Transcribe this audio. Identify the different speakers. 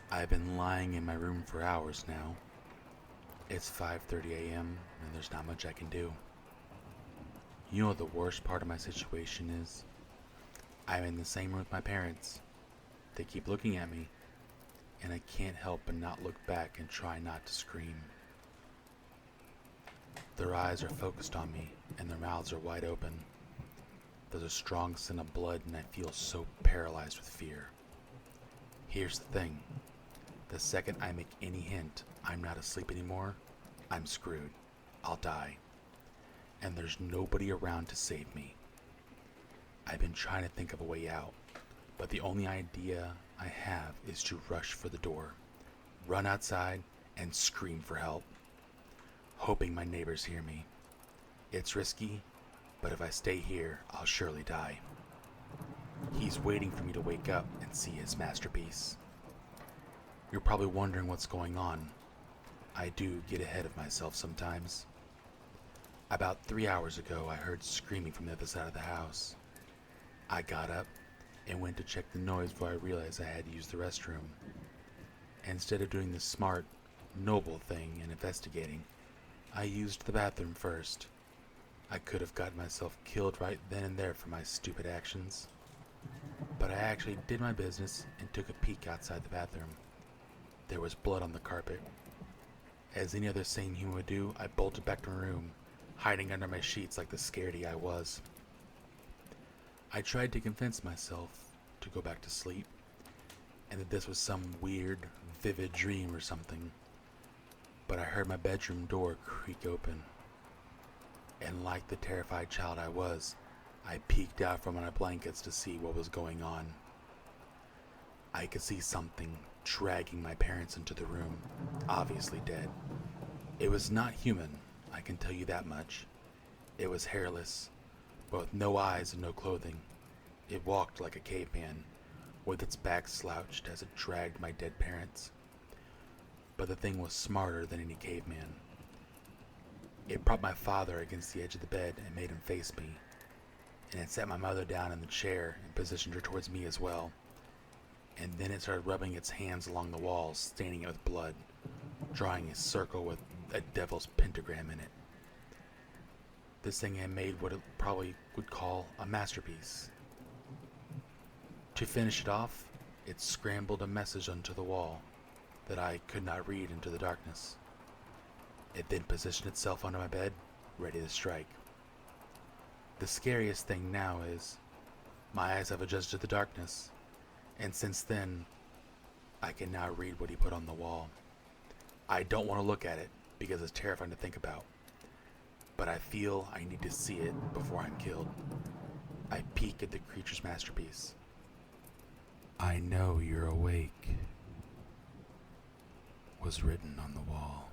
Speaker 1: I've been lying in my room for hours now. It's 5:30 a.m. and there's not much I can do. You know what the worst part of my situation is? I'm in the same room with my parents. They keep looking at me, and I can't help but not look back and try not to scream. Their eyes are focused on me, and their mouths are wide open. There's a strong scent of blood, and I feel so paralyzed with fear. Here's the thing. The second I make any hint I'm not asleep anymore, I'm screwed. I'll die. And there's nobody around to save me. I've been trying to think of a way out, but the only idea I have is to rush for the door, run outside, and scream for help, hoping my neighbors hear me. It's risky, but if I stay here, I'll surely die. He's waiting for me to wake up and see his masterpiece. You're probably wondering what's going on. I do get ahead of myself sometimes. About 3 hours ago, I heard screaming from the other side of the house. I got up and went to check the noise before I realized I had to use the restroom. Instead of doing the smart, noble thing and investigating, I used the bathroom first. I could have gotten myself killed right then and there for my stupid actions. But I actually did my business and took a peek outside the bathroom. There was blood on the carpet. As any other sane human would do, I bolted back to my room, hiding under my sheets like the scaredy I was. I tried to convince myself to go back to sleep, and that this was some weird, vivid dream or something. But I heard my bedroom door creak open. And like the terrified child I was, I peeked out from my blankets to see what was going on. I could see something dragging my parents into the room, obviously dead. It was not human, I can tell you that much. It was hairless, but with no eyes and no clothing. It walked like a caveman, with its back slouched as it dragged my dead parents. But the thing was smarter than any caveman. It propped my father against the edge of the bed and made him face me, and it sat my mother down in the chair and positioned her towards me as well. And then it started rubbing its hands along the walls, staining it with blood, drawing a circle with a devil's pentagram in it. This thing had made what it probably would call a masterpiece. To finish it off, it scrambled a message onto the wall that I could not read into the darkness. It then positioned itself under my bed, ready to strike. The scariest thing now is, my eyes have adjusted to the darkness, and since then, I can now read what he put on the wall. I don't want to look at it because it's terrifying to think about, but I feel I need to see it before I'm killed. I peek at the creature's masterpiece. "I know you're awake," was written on the wall.